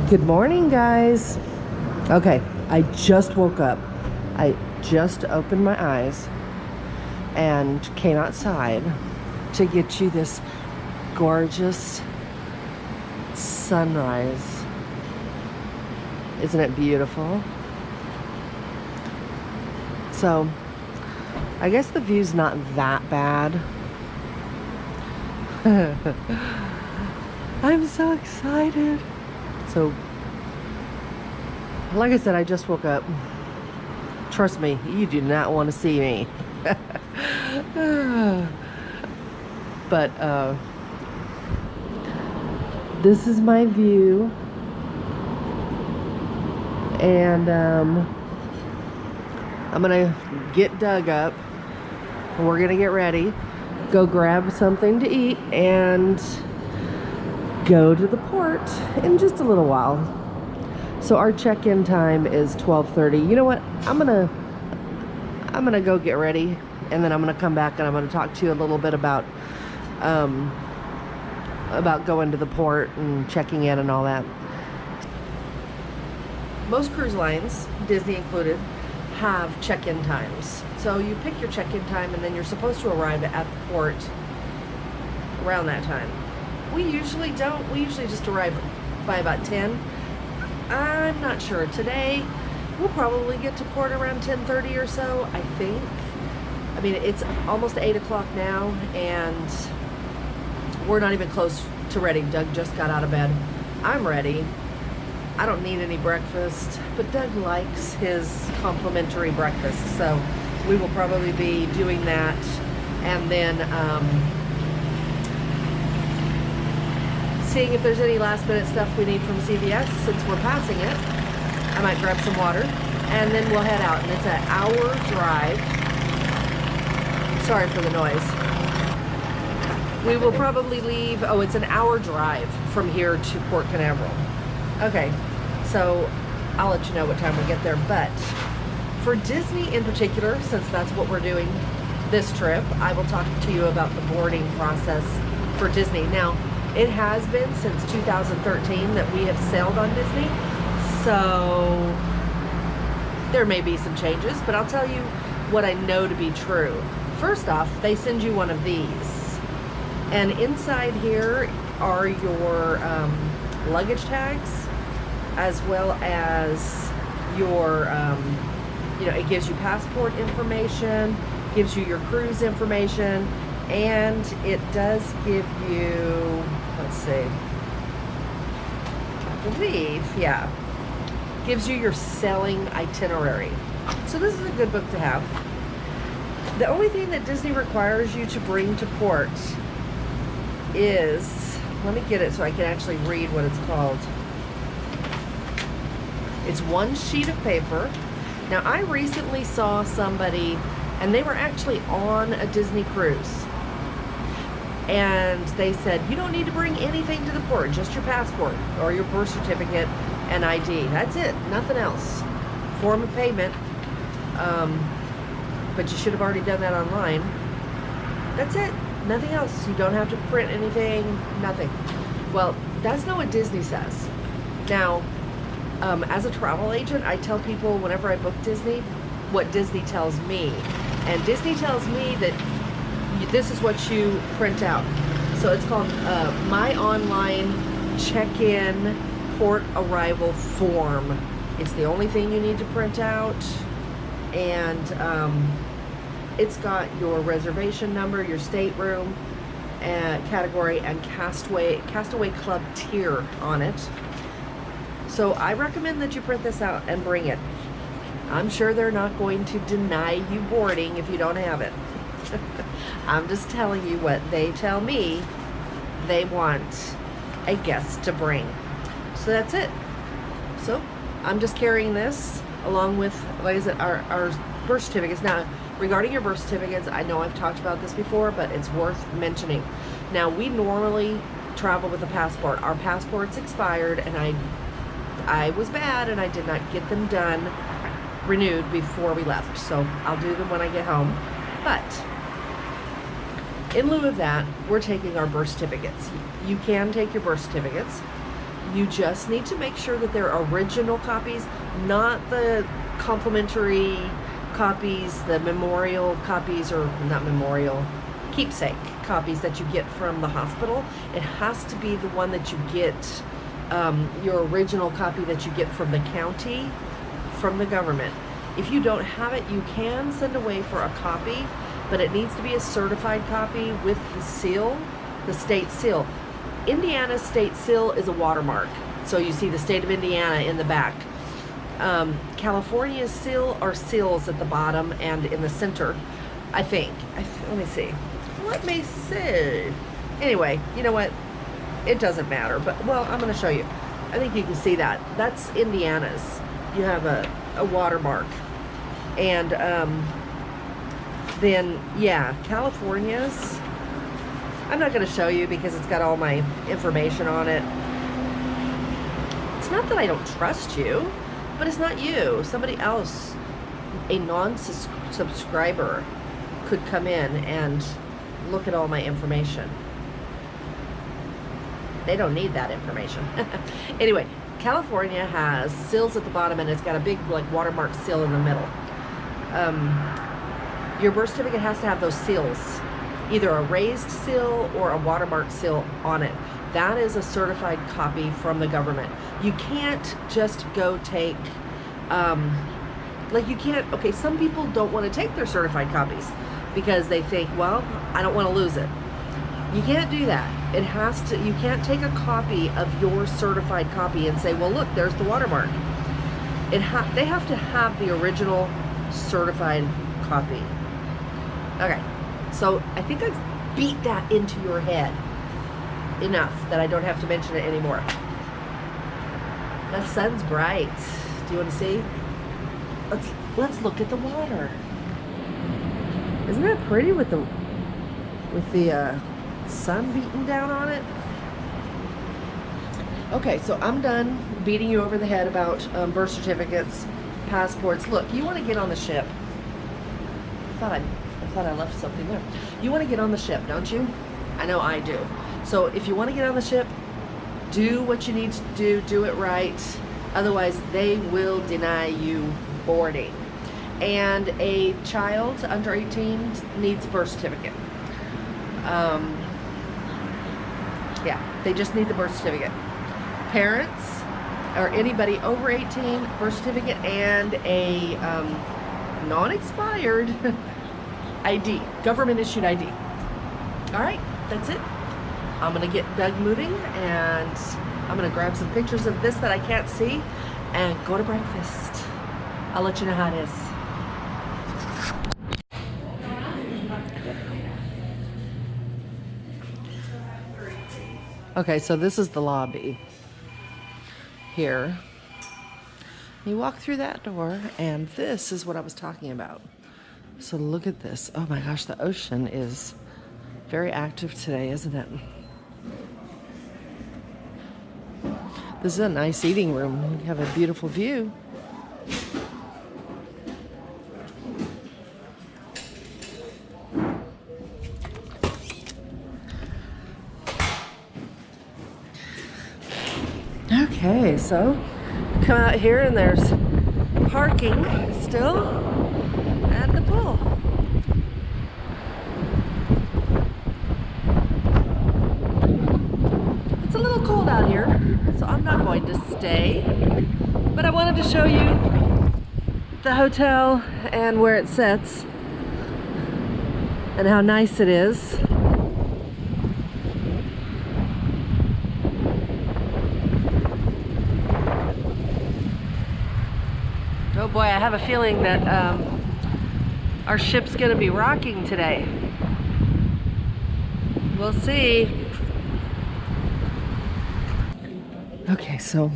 Good morning, guys. Okay, I just woke up. I just opened my eyes and came outside to get you this gorgeous sunrise. Isn't it beautiful? So, I guess the view's not that bad. I'm so excited. So, like I said, I just woke up. Trust me, you do not want to see me. But, this is my view. And, I'm gonna get Doug up. We're gonna get ready, go grab something to eat, and go to the port in just a little while. So our check-in time is 12:30. You know what? I'm gonna go get ready, and then I'm gonna come back and I'm gonna talk to you a little bit about going to the port and checking in and all that. Most cruise lines, Disney included, have check-in times. So you pick your check-in time, and then you're supposed to arrive at the port around that time. We usually don't. We usually just arrive by about 10. I'm not sure. Today, we'll probably get to port around 10:30 or so, I think. I mean, it's almost 8 o'clock now, and we're not even close to ready. Doug just got out of bed. I'm ready. I don't need any breakfast, but Doug likes his complimentary breakfast, so we will probably be doing that, and then seeing if there's any last minute stuff we need from CVS since we're passing it. I might grab some water, and then we'll head out, and it's an hour drive. Sorry for the noise. We will probably leave, it's an hour drive from here to Port Canaveral. Okay, so I'll let you know what time we get there, but for Disney in particular, since that's what we're doing this trip, I will talk to you about the boarding process for Disney. Now, it has been since 2013 that we have sailed on Disney, so there may be some changes, but I'll tell you what I know to be true. First off, they send you one of these, and inside here are your luggage tags, as well as your, it gives you passport information, gives you your cruise information, and it does give you, let's see, I believe, yeah, gives you your sailing itinerary. So this is a good book to have. The only thing that Disney requires you to bring to port is, let me get it so I can actually read what it's called. It's one sheet of paper. Now, I recently saw somebody, and they were actually on a Disney cruise, and they said, you don't need to bring anything to the port, just your passport or your birth certificate and ID. That's it, nothing else. Form of payment, but you should have already done that online. That's it, nothing else. You don't have to print anything, nothing. Well, that's not what Disney says. Now, as a travel agent, I tell people whenever I book Disney, what Disney tells me. And Disney tells me that this is what you print out. So it's called My Online Check-in Port Arrival Form. It's the only thing you need to print out. And it's got your reservation number, your stateroom, category, and Castaway Club tier on it. So I recommend that you print this out and bring it. I'm sure they're not going to deny you boarding if you don't have it. I'm just telling you what they tell me they want a guest to bring. So that's it. So I'm just carrying this along with, like I said, our birth certificates. Now, regarding your birth certificates, I know I've talked about this before, but it's worth mentioning. Now, we normally travel with a passport. Our passports expired, and I was bad, and I did not get them done, renewed before we left. So I'll do them when I get home. But in lieu of that, we're taking our birth certificates. You can take your birth certificates. You just need to make sure that they're original copies, not the complimentary copies, the memorial copies, or not memorial, keepsake copies that you get from the hospital. It has to be the one that you get, your original copy that you get from the county, from the government. If you don't have it, you can send away for a copy, but it needs to be a certified copy with the seal, the state seal. Indiana's state seal is a watermark, so you see the state of Indiana in the back. California's seal are seals at the bottom and in the center, I think. Let me see. Let me see. Anyway, you know what? It doesn't matter, but, well, I'm going to show you. I think you can see that. That's Indiana's. You have a watermark. And then, yeah, California's, I'm not going to show you because it's got all my information on it. It's not that I don't trust you, but it's not you. Somebody else, a non-subscriber, could come in and look at all my information. They don't need that information. Anyway, California has seals at the bottom, and it's got a big, like, watermark seal in the middle. Your birth certificate has to have those seals, either a raised seal or a watermark seal on it. That is a certified copy from the government. You can't just go take, like, you can't, okay, some people don't want to take their certified copies because they think, well, I don't want to lose it. You can't do that. It has to, you can't take a copy of your certified copy and say, well, look, there's the watermark. They have to have the original certified copy. Okay, so I think I've beat that into your head enough that I don't have to mention it anymore. The sun's bright. Do you want to see? Let's look at the water. Isn't that pretty with the sun beating down on it? Okay, so I'm done beating you over the head about birth certificates, passports. Look, you want to get on the ship. I thought I left something there. You want to get on the ship, don't you? I know I do. So if you want to get on the ship, do what you need to do it right. Otherwise, they will deny you boarding. And a child under 18 needs a birth certificate. Yeah, they just need the birth certificate. Parents or anybody over 18, birth certificate and a non-expired ID, government issued ID. All right, that's it. I'm gonna get Doug moving, and I'm gonna grab some pictures of this that I can't see and go to breakfast. I'll let you know how it is. Okay, so this is the lobby here. You walk through that door, and this is what I was talking about. So look at this. Oh my gosh, the ocean is very active today, isn't it? This is a nice eating room. You have a beautiful view. Okay, so come out here and there's parking still and the pool. It's a little cold out here, so I'm not going to stay, but I wanted to show you the hotel and where it sits and how nice it is. Oh boy, I have a feeling that our ship's gonna be rocking today. We'll see. Okay, so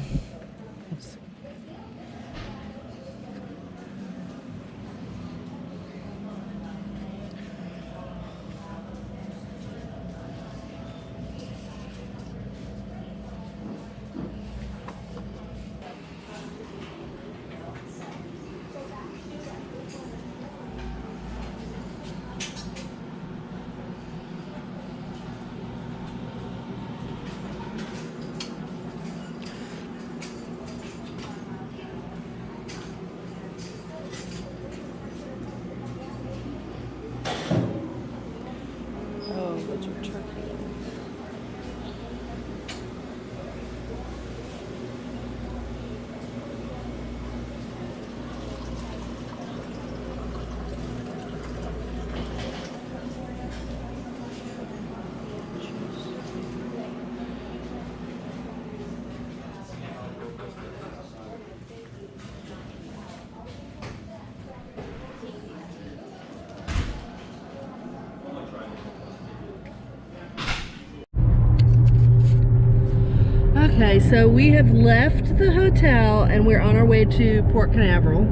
Okay, so we have left the hotel and we're on our way to Port Canaveral.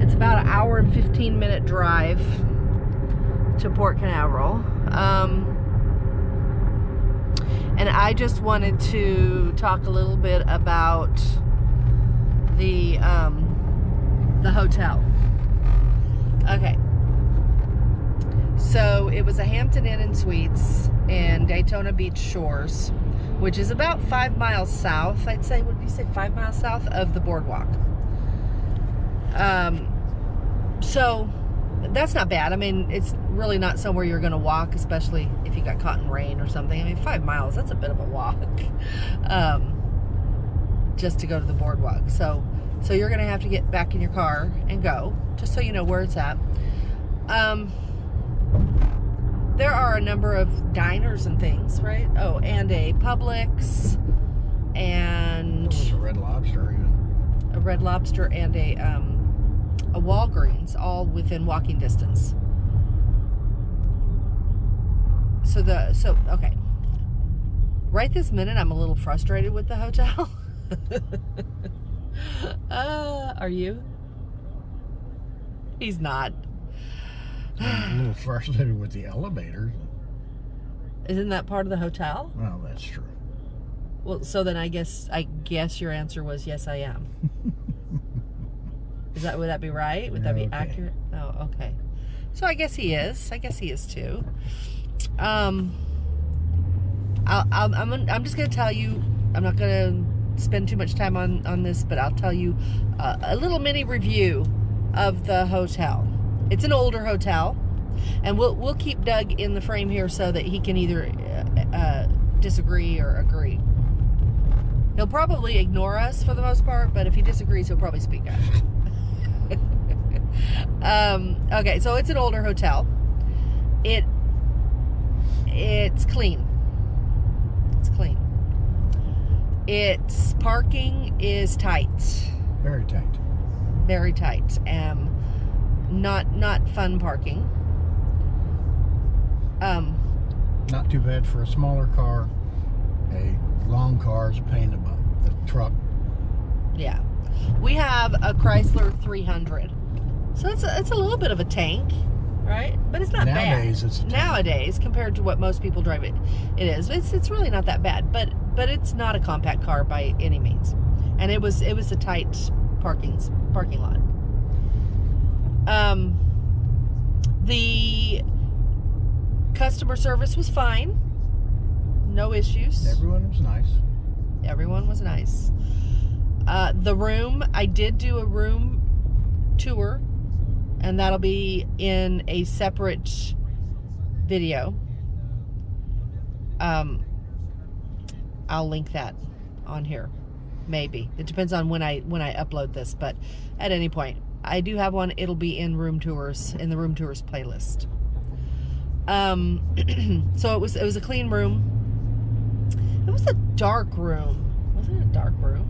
It's about an hour and 15-minute drive to Port Canaveral. And I just wanted to talk a little bit about the hotel. Okay. So it was a Hampton Inn and Suites in Daytona Beach Shores, which is about 5 miles south, I'd say. What did you say, 5 miles south of the boardwalk? So that's not bad. I mean, it's really not somewhere you're going to walk, especially if you got caught in rain or something. I mean, 5 miles, that's a bit of a walk, just to go to the boardwalk. So you're going to have to get back in your car and go, just so you know where it's at. There are a number of diners and things, right? Oh, and a Publix, and a Red Lobster, even. A Red Lobster and a Walgreens, all within walking distance. So okay. Right this minute, I'm a little frustrated with the hotel. Are you? He's not. I'm a little frustrated with the elevators. Isn't that part of the hotel? Well, that's true. Well, so then I guess your answer was yes, I am. Would that be right? Would that be accurate? Oh, okay. So I guess he is. I guess he is too. I'm just gonna tell you. I'm not gonna spend too much time on this, but I'll tell you a little mini review of the hotel. It's an older hotel, and we'll keep Doug in the frame here so that he can either disagree or agree. He'll probably ignore us for the most part, but if he disagrees, he'll probably speak up. Okay, so it's an older hotel. It's clean. It's clean. Its parking is tight. Very tight. Very tight. Not fun parking. Not too bad for a smaller car. A long car is a pain in the butt. The truck. Yeah. We have a Chrysler 300. So it's a little bit of a tank, right? But it's not Nowadays, bad. it's a tank. Nowadays, compared to what most people drive it is. It's really not that bad, but it's not a compact car by any means. And it was a tight parking lot. The customer service was fine. No issues. Everyone was nice. Everyone was nice. The room, I did do a room tour, and that'll be in a separate video. I'll link that on here. Maybe. It depends on when I upload this, but at any point. I do have one. It'll be in room tours, in the room tours playlist. So it was a clean room. It was a dark room. Wasn't it a dark room?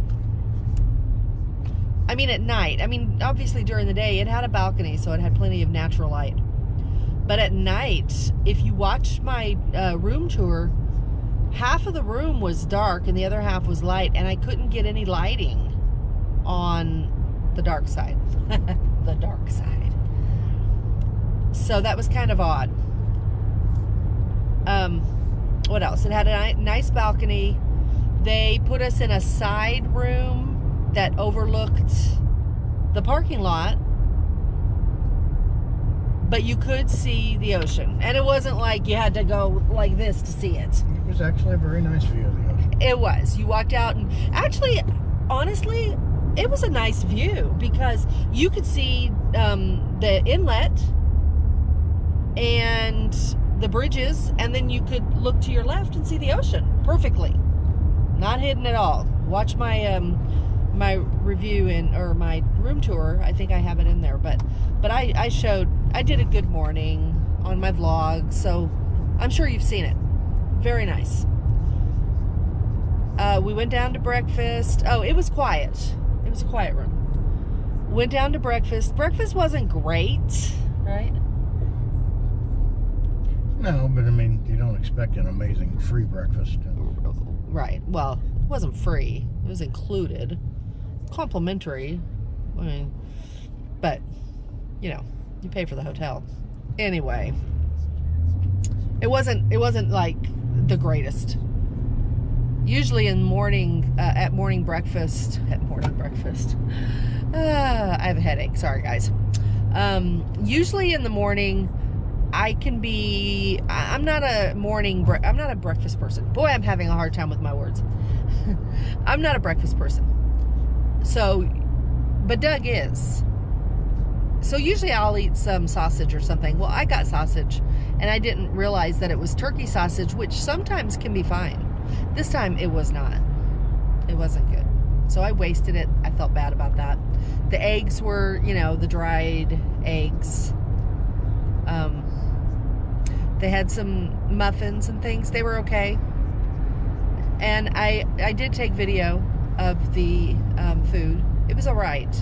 I mean, at night. I mean, obviously during the day, it had a balcony, so it had plenty of natural light. But at night, if you watched my room tour, half of the room was dark and the other half was light, and I couldn't get any lighting on the dark side. The dark side. So that was kind of odd. What else? It had a nice balcony. They put us in a side room that overlooked the parking lot, but you could see the ocean. And it wasn't like you had to go like this to see it. It was actually a very nice view of the ocean. It was. You walked out, and actually, honestly, it was a nice view because you could see the inlet and the bridges, and then you could look to your left and see the ocean perfectly. Not hidden at all. Watch my my review or my room tour. I think I have it in there, but I did a good morning on my vlog, so I'm sure you've seen it. Very nice. We went down to breakfast. Oh, it was quiet. It was a quiet room. Went down to breakfast. Breakfast wasn't great, right? No, but I mean, you don't expect an amazing free breakfast. Right. Well, wasn't free. It was included. Complimentary. I mean, but, you know, you pay for the hotel. Anyway, it wasn't like the greatest. Usually in morning, at morning breakfast, I have a headache. Sorry, guys. Usually in the morning, I'm not a breakfast person. Boy, I'm having a hard time with my words. I'm not a breakfast person. So, but Doug is. So usually I'll eat some sausage or something. Well, I got sausage and I didn't realize that it was turkey sausage, which sometimes can be fine. This time it was not. It wasn't good. So I wasted it. I felt bad about that. The eggs were, you know, the dried eggs. They had some muffins and things. They were okay. And I did take video of the food. It was all right.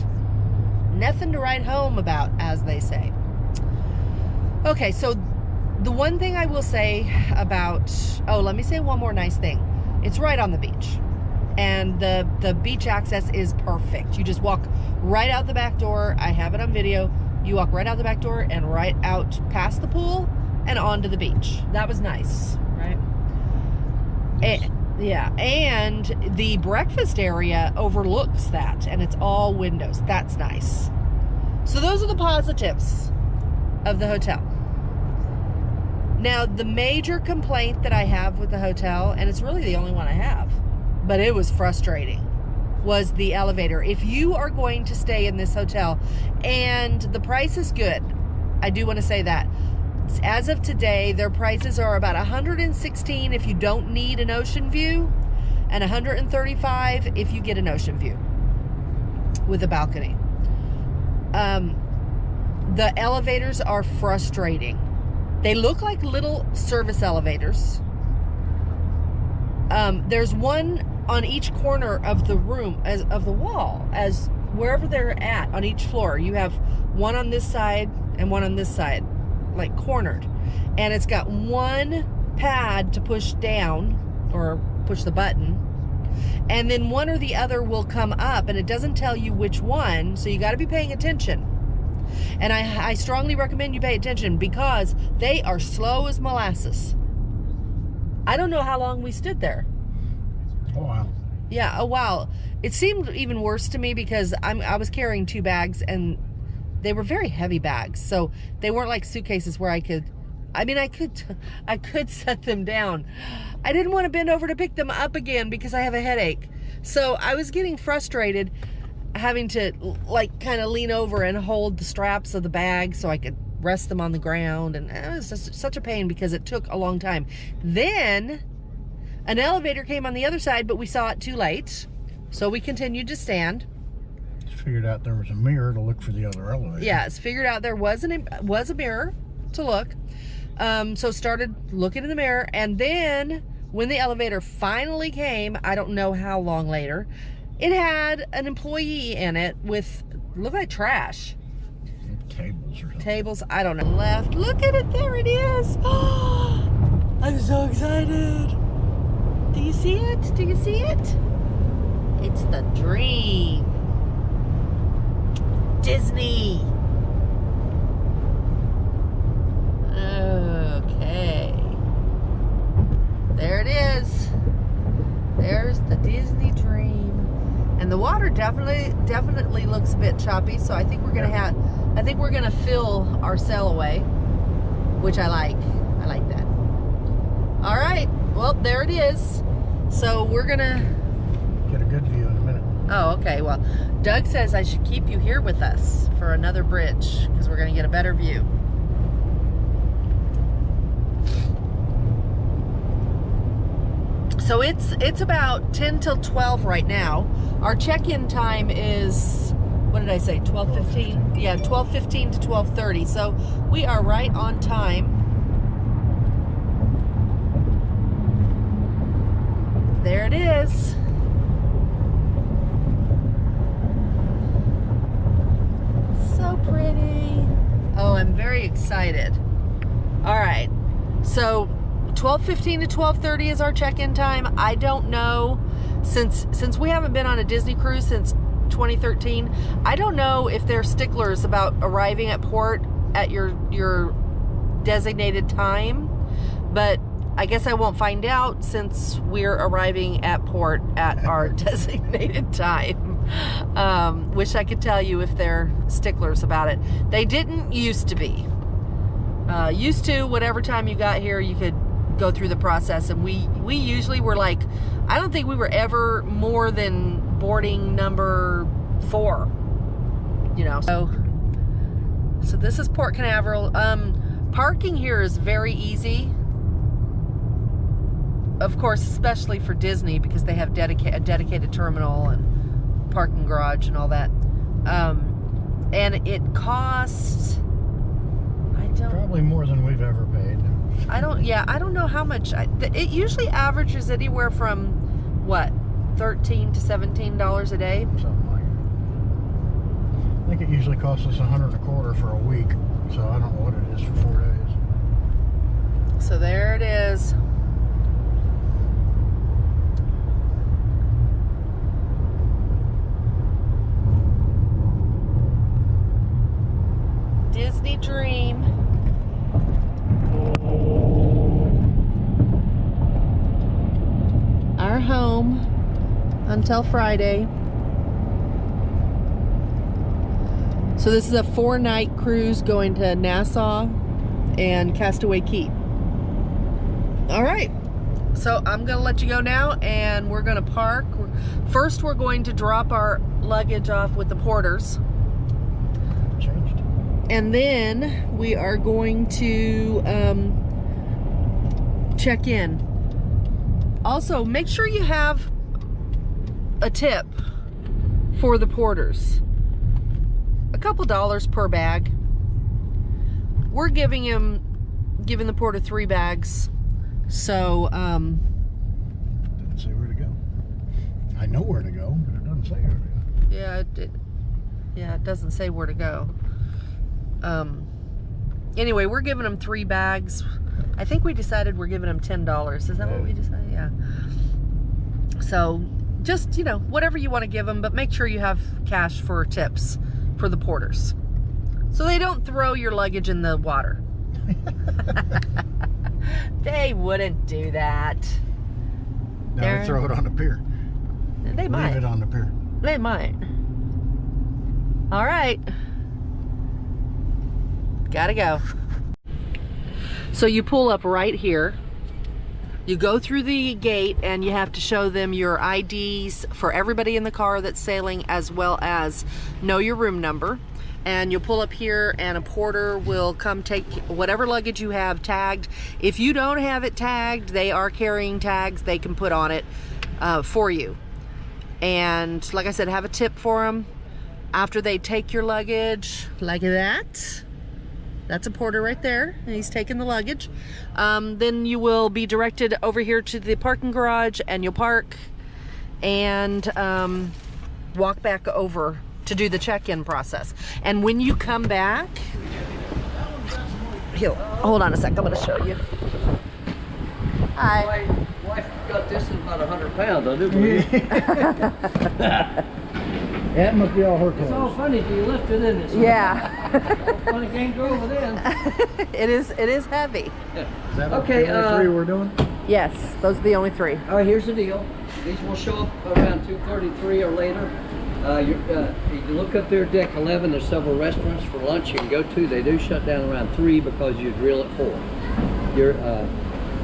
Nothing to write home about, as they say. Okay, so the one thing I will say about, let me say one more nice thing. It's right on the beach. And the beach access is perfect. You just walk right out the back door. I have it on video. You walk right out the back door and right out past the pool and onto the beach. That was nice, right? Yeah, and the breakfast area overlooks that, and it's all windows. That's nice. So those are the positives of the hotel. Now, the major complaint that I have with the hotel, and it's really the only one I have, but it was frustrating, was the elevator. If you are going to stay in this hotel, and the price is good, I do want to say that. As of today, their prices are about $116 if you don't need an ocean view, and $135 if you get an ocean view with a balcony. The elevators are frustrating. They look like little service elevators. There's one on each corner of the room, of the wall, as wherever they're at on each floor. You have one on this side and one on this side, like cornered, and it's got one pad to push down or push the button, and then one or the other will come up, and it doesn't tell you which one, so you got to be paying attention. And I strongly recommend you pay attention because they are slow as molasses. I don't know how long we stood there. A while. Yeah, a while. It seemed even worse to me because I was carrying 2 bags, and they were very heavy bags, so they weren't like suitcases where I could set them down. I didn't want to bend over to pick them up again because I have a headache. So I was getting frustrated having to like kind of lean over and hold the straps of the bag so I could rest them on the ground, and it was just such a pain because it took a long time. Then an elevator came on the other side, but we saw it too late, so we continued to stand. Figured out there was a mirror to look for the other elevator. Yes, figured out there was a mirror to look. So started looking in the mirror, and then when the elevator finally came, I don't know how long later, it had an employee in it with, looked like trash. Tables or something. Tables, I don't know. Left, look at it, there it is. I'm so excited. Do you see it? Do you see it? It's the dream. Disney. Okay. There it is. There's the Disney dream. And the water definitely looks a bit choppy, so I think we're gonna fill our sail away, which I like. I like that. All right. Well, there it is. So we're gonna get a good view in a minute. Oh, okay. Well, Doug says I should keep you here with us for another bridge because we're going to get a better view. So it's about 10 till 12 right now. Our check-in time is, what did I say, 12:15? Yeah, 12:15 to 12:30. So we are right on time. There it is. So pretty. Oh, I'm very excited. All right. So 12:15 to 12:30 is our check-in time. I don't know. since we haven't been on a Disney cruise since 2013, I don't know if they're sticklers about arriving at port at your designated time, but I guess I won't find out since we're arriving at port at our designated time. Wish I could tell you if they're sticklers about it. They didn't used to be. Used to, whatever time you got here, you could go through the process, and we usually were like, I don't think we were ever more than boarding number 4, you know. So this is Port Canaveral. Parking here is very easy, of course, especially for Disney, because they have a dedicated terminal and parking garage and all that. And it costs, probably more than we've ever paid. I don't know how much. It usually averages anywhere from, what, $13 to $17 a day? Something like it. I think it usually costs us $100 a quarter for a week, so I don't know what it is for 4 days. So there it is. Disney Dream. Our home until Friday. So this is a 4-night cruise going to Nassau and Castaway Cay. All right, so I'm gonna let you go now, and we're gonna park. First, we're going to drop our luggage off with the porters. Changed. And then we are going to check in. Also, make sure you have a tip for the porters. A couple dollars per bag. We're giving the porter 3 bags. So, Didn't say where to go. I know where to go, but it doesn't say where to go. yeah, it doesn't say where to go. Anyway, we're giving them 3 bags. I think we decided we're giving them $10. Is that what we decided? Yeah. So, just, you know, whatever you want to give them, but make sure you have cash for tips for the porters, so they don't throw your luggage in the water. They wouldn't do that. No, they throw it on the pier. They might. Leave it on the pier. They might. All right. Gotta go. So you pull up right here. You go through the gate, and you have to show them your IDs for everybody in the car that's sailing, as well as know your room number. And you'll pull up here, and a porter will come take whatever luggage you have tagged. If you don't have it tagged, they are carrying tags they can put on it for you. And like I said, have a tip for them. After they take your luggage, like that. That's a porter right there, and he's taking the luggage. Then you will be directed over here to the parking garage, and you'll park and walk back over to do the check-in process. And when you come back, hold on a sec, I'm gonna show you. Hi. My wife got this in about 100 pounds, I do believe. That must be all her clothes. It's all funny till you lift it, isn't it? Yeah. Funny game to over then. It is heavy. Is that Okay, the only 3 we're doing? Yes, those are the only 3. All right, here's the deal. These will show up around 2:33 or later. You look up there, deck 11, there's several restaurants for lunch you can go to. They do shut down around 3 because you drill at 4. Your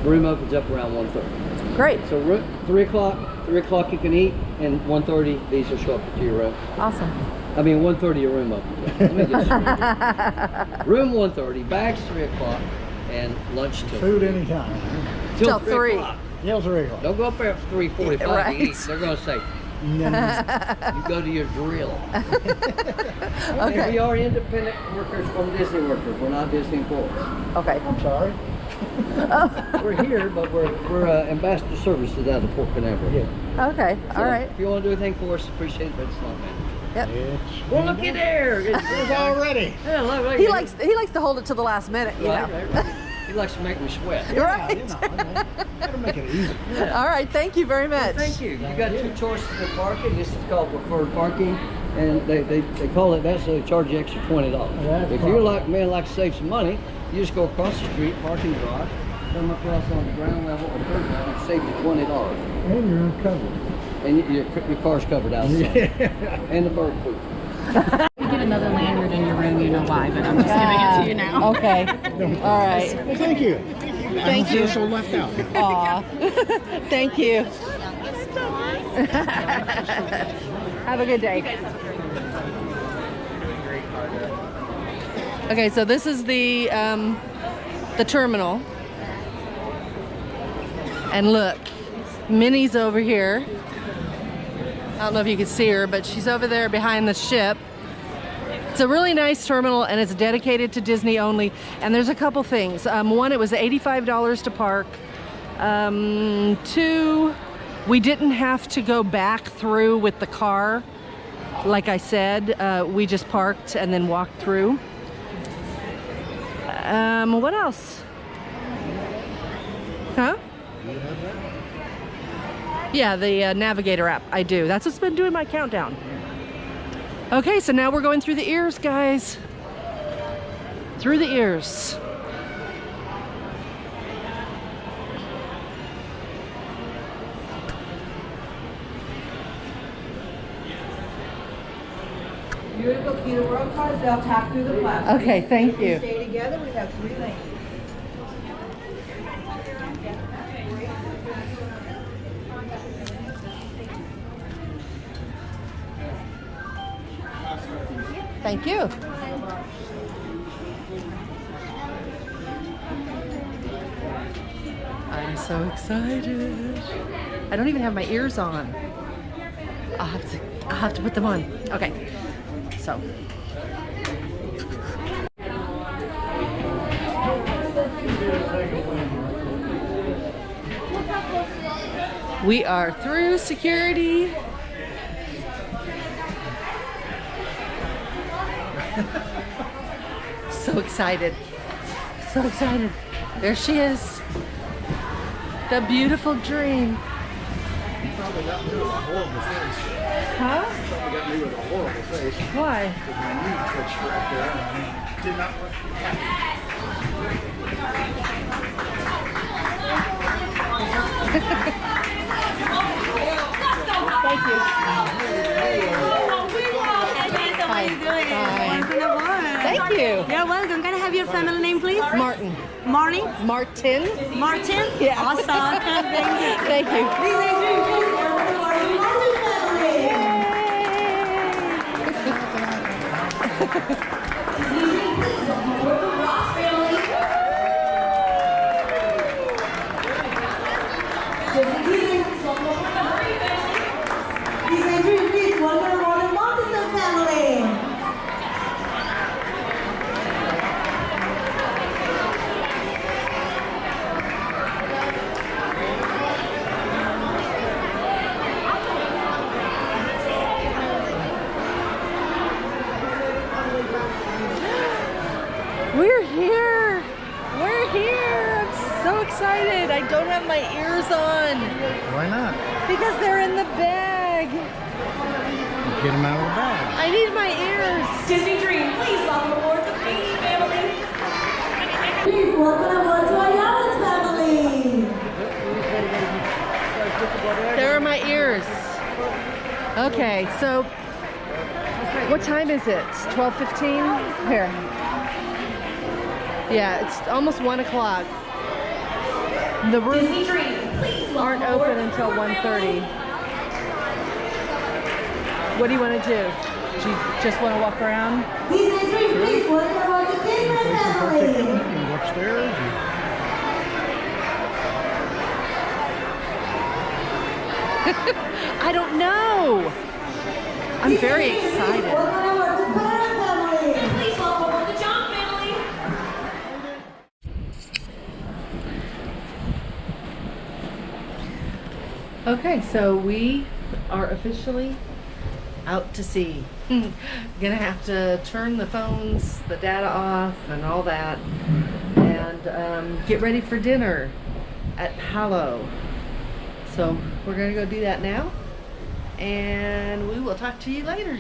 room opens up around 1:30. Great. So 3 o'clock you can eat, and 1:30 these will show up to your room. Awesome. I mean 1:30 your room opens up. Let me get straight. Room 1:30, bags 3 o'clock, and lunch till Food 3. anytime. Till 3. o'clock. Yeah, 3 o'clock. Don't go up there at 3:45 Right. to eat. They're going to say, you go to your drill. Okay. We are independent workers from Disney workers. We're not Disney employees. Okay. I'm sorry. We're here, but we're ambassador services out of Port Canaveral. Yeah. Okay. So All right. If you want to do anything for us, appreciate it, but it's not mandatory. Yep. It's Well, look at there. It's already. Yeah, look, He likes to hold it to the last minute, you Right, know. right, right. He likes to make me sweat. Right. You know, gotta make it easy. All right, thank you very much. Thank you. You got two choices of parking. This is called preferred parking, and they call it that, so they charge you extra $20. That's If you're like me and like to save some money, you just go across the street, parking garage, come across on the ground level or third level, and save you $20. And you're uncovered. And your car's covered outside. And the bird poop. You get another lanyard in your room, you know why, but I'm just giving it to you now. Okay. All right. Well, thank you. Thank you. So left out. Aw. Thank you. Have a good day. Okay, so this is the terminal. And look, Minnie's over here. I don't know if you can see her, but she's over there behind the ship. It's a really nice terminal, and it's dedicated to Disney only. And there's a couple things. One, it was $85 to park. Two, we didn't have to go back through with the car. Like I said, we just parked and then walked through. What else? Huh? Yeah, the Navigator app. I do. That's what's been doing my countdown. Okay, so now we're going through the ears, guys. Through the ears. Beautiful Key to World cars, they'll tap through the plastic. Okay, thank you. Stay together, we have 3 lanes. Thank you. I'm so excited. I don't even have my ears on. I'll have to put them on. Okay. So. We are through security. So excited. So excited. There she is. The beautiful dream. Probably got me with a horrible face. Huh? Probably got me with a horrible face. Why? Because my knee touched right there. And I did not look Thank you. How are you doing? Hi. Once in a while. Thank you. You're welcome. Can I have your family name, please? Martin. Marty? Martin. Martin? Yeah. Awesome. Thank you. Thank you. We're here. We're here. I'm so excited. I don't have my ears on Why not? because they're in the bag. Get them out of the bag. I need my ears. Disney Dream, please welcome aboard the Piggy family. Please welcome aboard to Ayala's family. There are my ears. Okay, so what time is it? 12:15? Here. Yeah, it's almost 1 o'clock. The rooms aren't open until 1:30. What do you want to do? Do you just want to walk around? Disney Dream, please welcome aboard the Kingman Play some family. particular and go upstairs. I don't know. I'm very excited. Welcome aboard the Clara family. Please welcome aboard the John family. Okay, so we are officially out to sea. Gonna have to turn the phones, the data off, and all that. And get ready for dinner at Palo. So we're gonna go do that now, and we will talk to you later.